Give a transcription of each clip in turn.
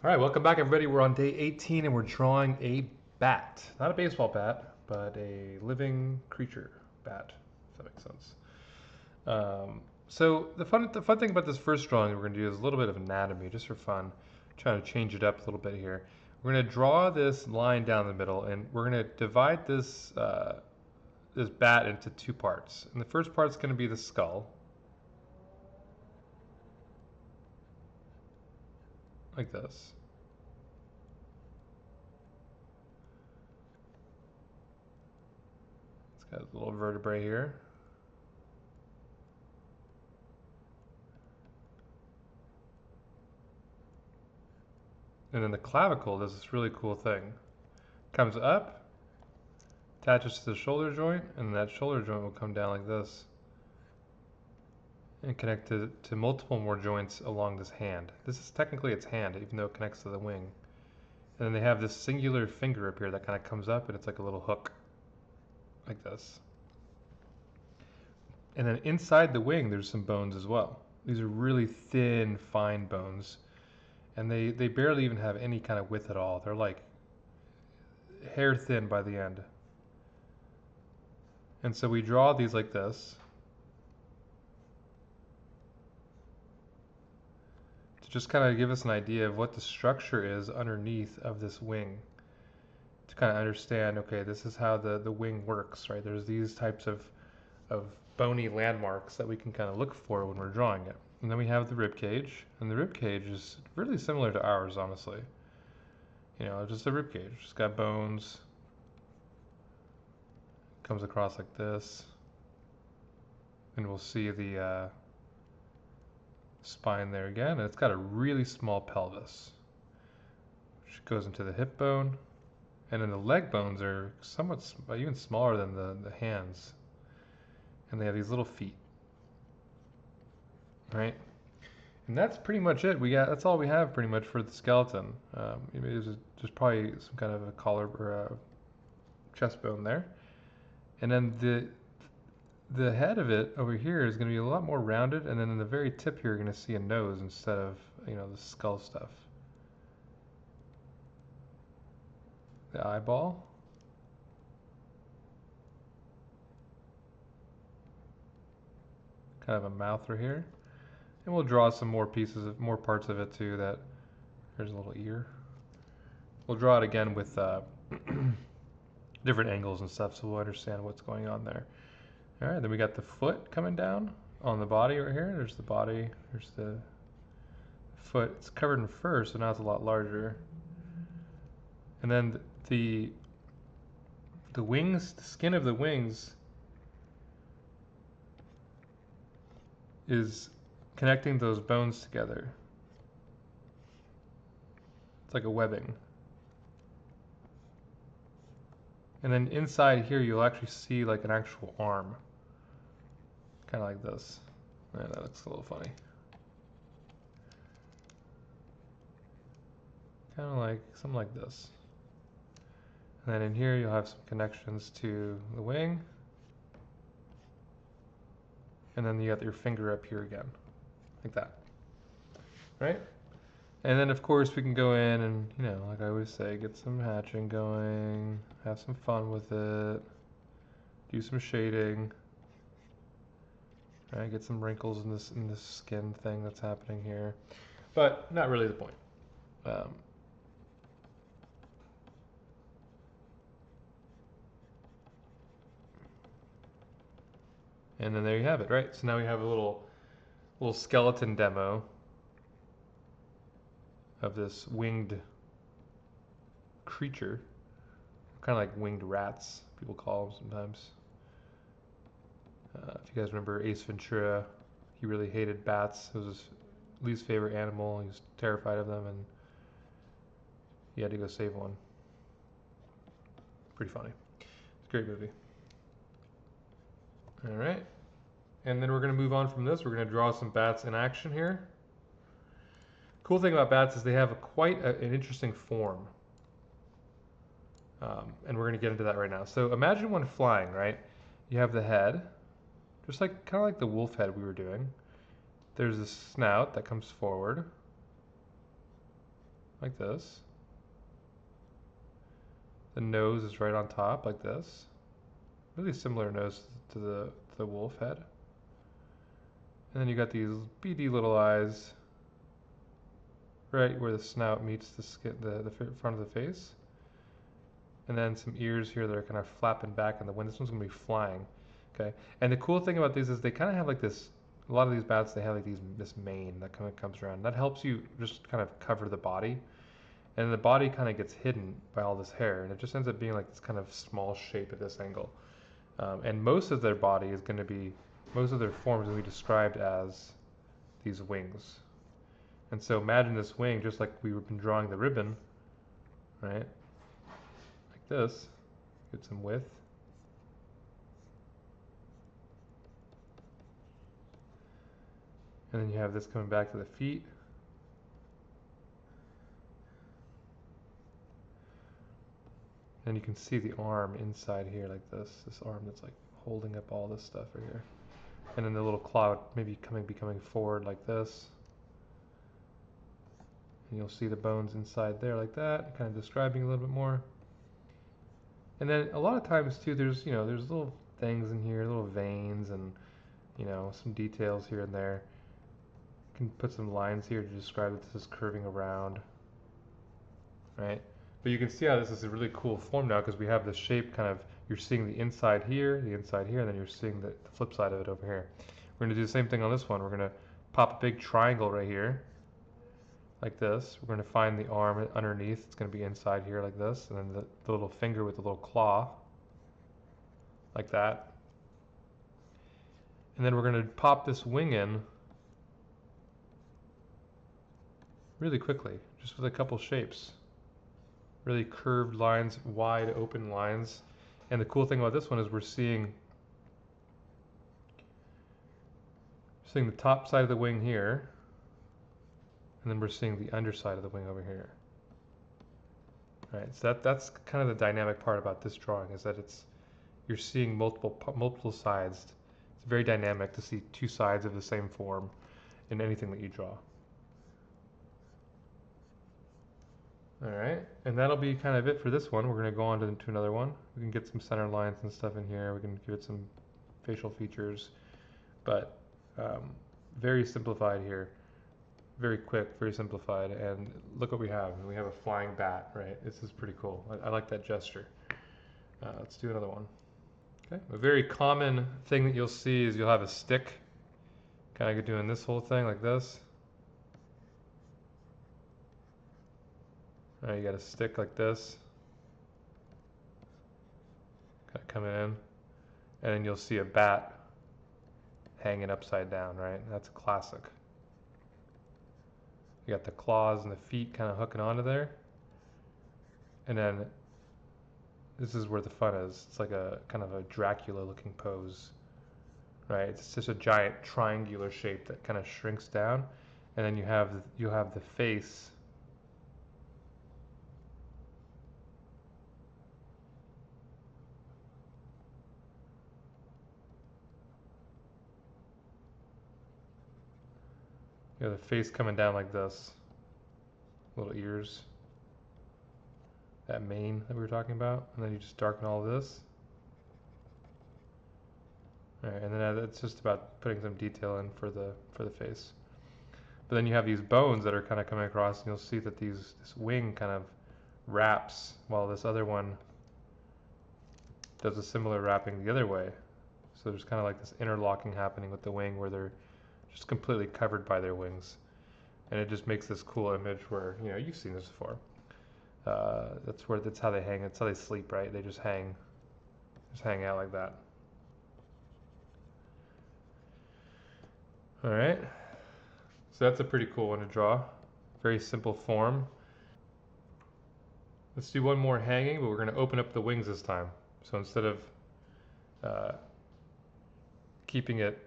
All right, welcome back, everybody. We're on day 18 and we're drawing a bat. Not a baseball bat, but a living creature bat, if that makes sense. So the fun thing about this first drawing we're going to do is a little bit of anatomy, just for fun. Trying to change it up a little bit here. We're going to draw this line down the middle, and we're going to divide this bat into two parts. And the first part's going to be the skull, like this. It's got a little vertebrae here. And then the clavicle does this really cool thing. Comes up, attaches to the shoulder joint, and that shoulder joint will come down like this and connect to multiple more joints along this hand. This is technically its hand, even though it connects to the wing. And then they have this singular finger up here that kind of comes up, and it's like a little hook, like this. And then inside the wing, there's some bones as well. These are really thin, fine bones. And they barely even have any kind of width at all. They're like hair thin by the end. And so we draw these like this to just kind of give us an idea of what the structure is underneath of this wing, to kind of understand, okay, this is how the wing works, right? There's these types of bony landmarks that we can kind of look for when we're drawing it. And then we have the rib cage, and the rib cage is really similar to ours, honestly. You know, just a rib cage, just got bones, comes across like this, and we'll see the spine there again, and it's got a really small pelvis, which goes into the hip bone, and then the leg bones are somewhat even smaller than the hands, and they have these little feet. Right, and that's pretty much it. That's all we have pretty much for the skeleton. There's probably some kind of a collar or a chest bone there, and then the head of it over here is going to be a lot more rounded, and then in the very tip here, you're going to see a nose instead of the skull stuff. The eyeball. Kind of a mouth right here. And we'll draw some more more parts of it too. There's a little ear. We'll draw it again with different angles and stuff, so we'll understand what's going on there. All right, then we got the foot coming down on the body right here. There's the body. There's the foot. It's covered in fur, so now it's a lot larger. And then the wings, the skin of the wings is connecting those bones together. It's like a webbing. And then inside here, you'll actually see like an actual arm. Kind of like this. Yeah, that looks a little funny. Kind of like something like this. And then in here, you'll have some connections to the wing. And then you got your finger up here again. Like that, right? And then of course we can go in and, like I always say, get some hatching going, have some fun with it, do some shading, right? Get some wrinkles in this skin thing that's happening here, but not really the point. And then there you have it, right? So now we have a little skeleton demo of this winged creature, kind of like winged rats, people call them sometimes. If you guys remember Ace Ventura, he really hated bats. It was his least favorite animal. He was terrified of them, and he had to go save one. Pretty funny. It's a great movie. All right. And then we're going to move on from this. We're going to draw some bats in action here. Cool thing about bats is they have quite an interesting form. And we're going to get into that right now. So imagine one flying, right? You have the head, just like kind of like the wolf head we were doing. There's a snout that comes forward, like this. The nose is right on top, like this. Really similar nose to the wolf head. And then you got these beady little eyes right where the snout meets the skin, the front of the face. And then some ears here that are kind of flapping back in the wind. This one's gonna be flying, okay? And the cool thing about these is they kind of have like this. A lot of these bats, they have like this mane that kind of comes around. That helps you just kind of cover the body, and the body kind of gets hidden by all this hair, and it just ends up being like this kind of small shape at this angle. And most of their body is going to be, most of their form is going to be described as these wings. And so imagine this wing, just like we've been drawing the ribbon, right? Like this. Get some width. And then you have this coming back to the feet. And you can see the arm inside here like this arm that's like holding up all this stuff right here. And then the little claw maybe becoming forward like this. And you'll see the bones inside there like that, kind of describing a little bit more. And then a lot of times too, there's little things in here, little veins and some details here and there. You can put some lines here to describe that this is curving around, right? But you can see how this is a really cool form now because we have the shape kind of, you're seeing the inside here, and then you're seeing the flip side of it over here. We're going to do the same thing on this one. We're going to pop a big triangle right here, like this. We're going to find the arm underneath. It's going to be inside here like this, and then the little finger with the little claw, like that. And then we're going to pop this wing in really quickly, just with a couple shapes. Really curved lines, wide open lines. And the cool thing about this one is we're seeing the top side of the wing here, and then we're seeing the underside of the wing over here. Right, so that's kind of the dynamic part about this drawing, is that you're seeing multiple sides. It's very dynamic to see two sides of the same form in anything that you draw. All right, and that'll be kind of it for this one. We're going to go on to another one. We can get some center lines and stuff in here. We can give it some facial features, but very simplified here. Very quick, very simplified, and look what we have. We have a flying bat, right? This is pretty cool. I like that gesture. Let's do another one. Okay, a very common thing that you'll see is you'll have a stick, kind of doing this whole thing like this. You got a stick like this, kind of coming in, and then you'll see a bat hanging upside down, right? That's a classic. You got the claws and the feet kind of hooking onto there, and then this is where the fun is. It's like a kind of a Dracula-looking pose, right? It's just a giant triangular shape that kind of shrinks down, and then you'll have the face. You know, the face coming down like this, little ears, that mane that we were talking about, and then you just darken all of this. All right, and then it's just about putting some detail in for the face. But then you have these bones that are kind of coming across, and you'll see that this wing kind of wraps while this other one does a similar wrapping the other way. So there's kind of like this interlocking happening with the wing where they're just completely covered by their wings. And it just makes this cool image where, you've seen this before. That's how they hang. That's how they sleep, right? They just hang out like that. All right. So that's a pretty cool one to draw. Very simple form. Let's do one more hanging, but we're going to open up the wings this time. So instead of keeping it,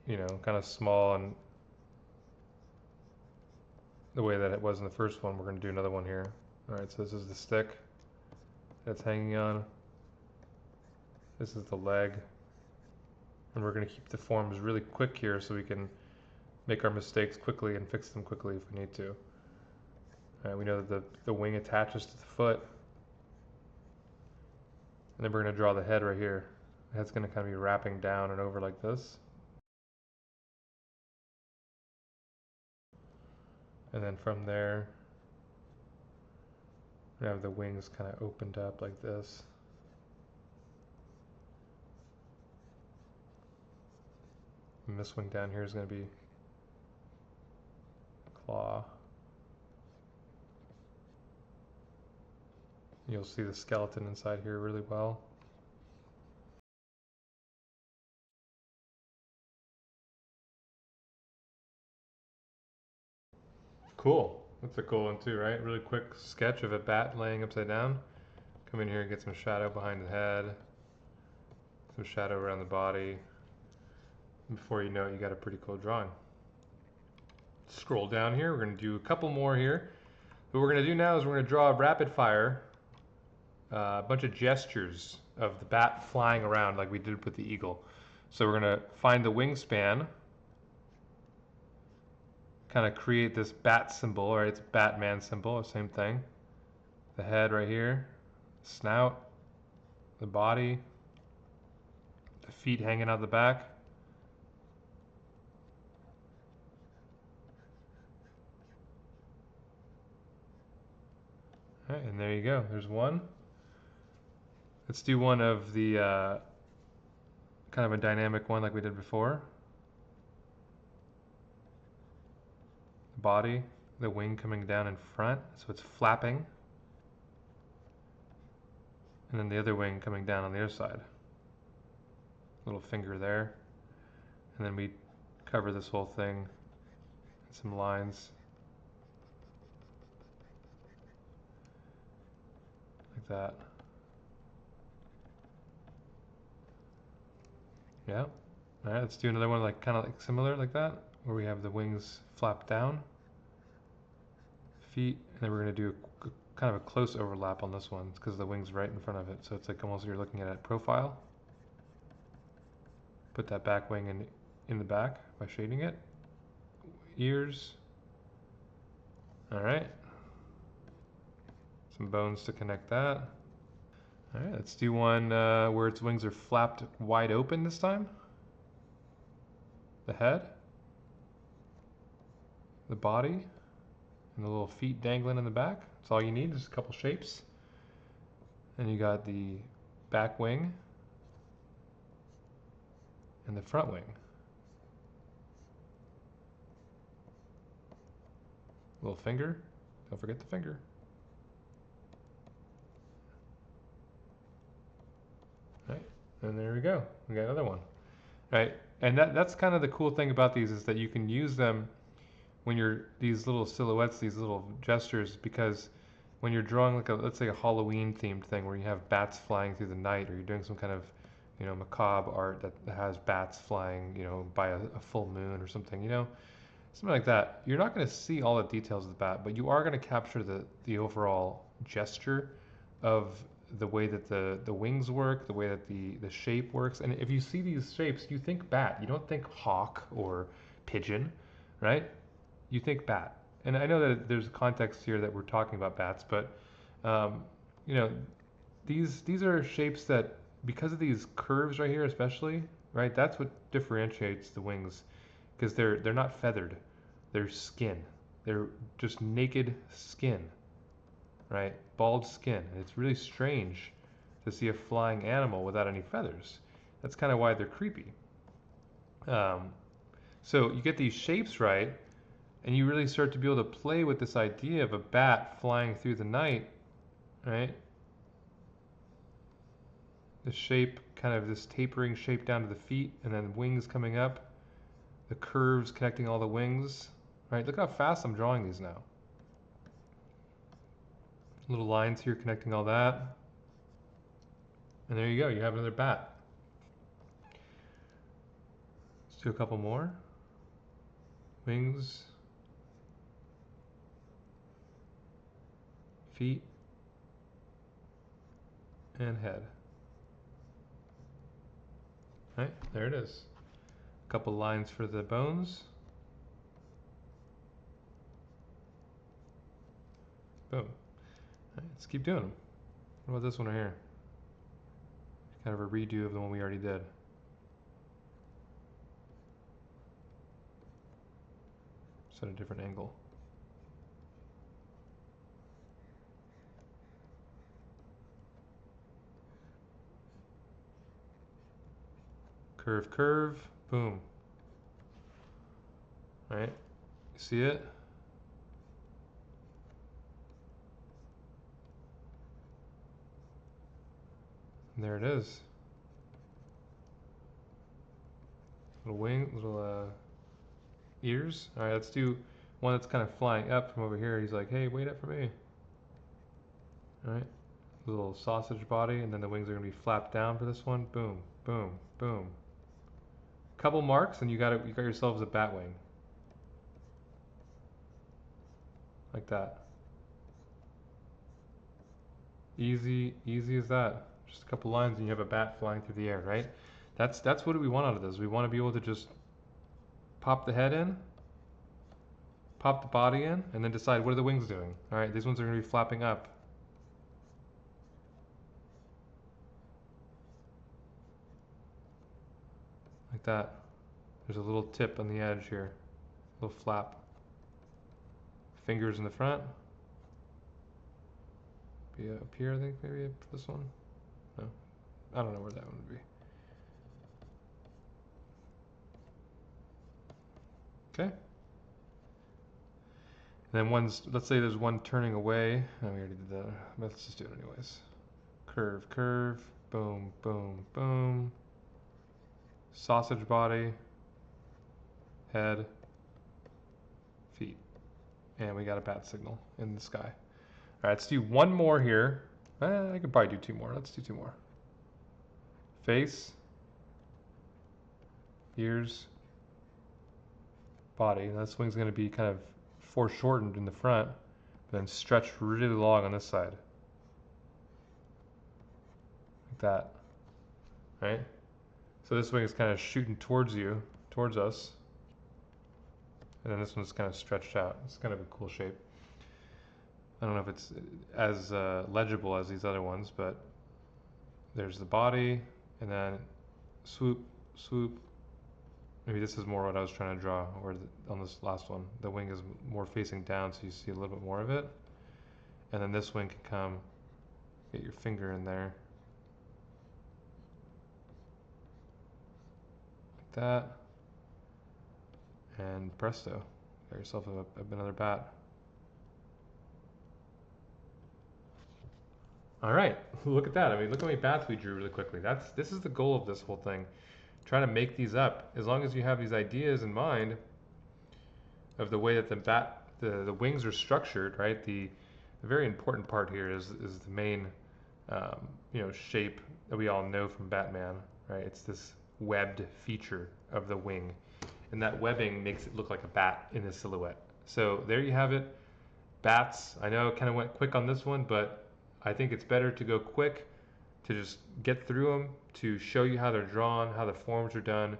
kind of small and the way that it was in the first one, we're going to do another one here. All right, so this is the stick that's hanging on. This is the leg. And we're going to keep the forms really quick here so we can make our mistakes quickly and fix them quickly if we need to. We know that the wing attaches to the foot. And then we're going to draw the head right here. The head's going to kind of be wrapping down and over like this. And then from there, we have the wings kind of opened up like this. And this wing down here is going to be a claw. You'll see the skeleton inside here really well. Cool. That's a cool one too, right? Really quick sketch of a bat laying upside down. Come in here and get some shadow behind the head, some shadow around the body. And before you know it, you got a pretty cool drawing. Scroll down here. We're going to do a couple more here. What we're going to do now is we're going to draw a rapid fire, a bunch of gestures of the bat flying around like we did with the eagle. So we're going to find the wingspan, kind of create this bat symbol, right? It's a Batman symbol, same thing. The head right here, snout, the body, the feet hanging out the back. All right, and there you go. There's one. Let's do one of the kind of a dynamic one like we did before. The body, the wing coming down in front, so it's flapping. And then the other wing coming down on the other side. Little finger there. And then we cover this whole thing in some lines. Like that. Yeah. All right, let's do another one like kind of like similar like that, where we have the wings flap down, feet, and then we're going to do a kind of a close overlap on this one because the wing's right in front of it. So it's like almost you're looking at it profile. Put that back wing in the back by shading it. Ears. All right. Some bones to connect that. All right, let's do one where its wings are flapped wide open this time. The head, the body, and the little feet dangling in the back. That's all you need, just a couple shapes. And you got the back wing and the front wing. Little finger, don't forget the finger. Right, and there we go. We got another one. Right, and that's kind of the cool thing about these is that you can use them when you're these little silhouettes, these little gestures, because when you're drawing like let's say a Halloween themed thing where you have bats flying through the night, or you're doing some kind of macabre art that has bats flying by a full moon or something, something like that, you're not going to see all the details of the bat, but you are going to capture the overall gesture of the way that the wings work, the way that the shape works. And if you see these shapes, you think bat. You don't think hawk or pigeon, right? You think bat. And I know that there's a context here that we're talking about bats, but you know, these are shapes that, because of these curves right here especially, right? That's what differentiates the wings, because they're not feathered. They're skin. They're just naked skin, right? Bald skin. And it's really strange to see a flying animal without any feathers. That's kind of why they're creepy. So you get these shapes right, and you really start to be able to play with this idea of a bat flying through the night, right? The shape, kind of this tapering shape down to the feet, and then wings coming up, the curves connecting all the wings, right? Look how fast I'm drawing these now. Little lines here connecting all that. And there you go, you have another bat. Let's do a couple more. Wings, feet, and head. Right, there it is. A couple lines for the bones. boom. All right, let's keep doing them. What about this one right here? Kind of a redo of the one we already did. Just at a different angle. Curve, curve, boom. All right, you see it? And there it is. Little wing, little ears. All right, let's do one that's kind of flying up from over here. He's like, hey, wait up for me. All right, little sausage body, and then the wings are gonna be flapped down for this one. Boom, boom, boom. Couple marks, and you got yourselves a bat wing. Like that. Easy, easy as that. Just a couple lines and you have a bat flying through the air, right? That's what we want out of this. We want to be able to just pop the head in, pop the body in, and then decide what are the wings doing. All right, these ones are going to be flapping up. Like that. There's a little tip on the edge here, a little flap. Fingers in the front. Be up here, I think, maybe for this one. No, I don't know where that one would be. Okay. And then let's say there's one turning away. Oh, we already did that. Let's just do it anyways. Curve, curve, boom, boom, boom. Sausage body, head, feet. And we got a bat signal in the sky. All right, let's do one more here. I could probably do two more. Let's do two more. Face, ears, body. That wing's going to be kind of foreshortened in the front, but then stretched really long on this side. Like that. Right? So this wing is kind of shooting towards you, towards us. And then this one's kind of stretched out. It's kind of a cool shape. I don't know if it's as legible as these other ones, but there's the body, and then swoop, swoop. Maybe this is more what I was trying to draw, or on this last one, the wing is more facing down, so you see a little bit more of it. And then this wing can come, get your finger in there. Like that. And presto, got yourself another bat. All right, look at that. I mean, look how many bats we drew really quickly. This is the goal of this whole thing. Try to make these up. As long as you have these ideas in mind of the way that the wings are structured, right? The very important part here is the main shape that we all know from Batman, right? It's this webbed feature of the wing, and that webbing makes it look like a bat in the silhouette. So there you have it. Bats. I know it kind of went quick on this one, but I think it's better to go quick, to just get through them, to show you how they're drawn, how the forms are done,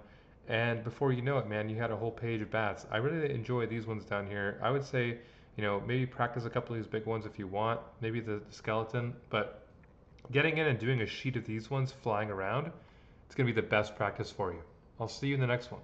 and before you know it, man, you had a whole page of bats. I really enjoy these ones down here. I would say, maybe practice a couple of these big ones if you want, maybe the skeleton, but getting in and doing a sheet of these ones flying around, it's going to be the best practice for you. I'll see you in the next one.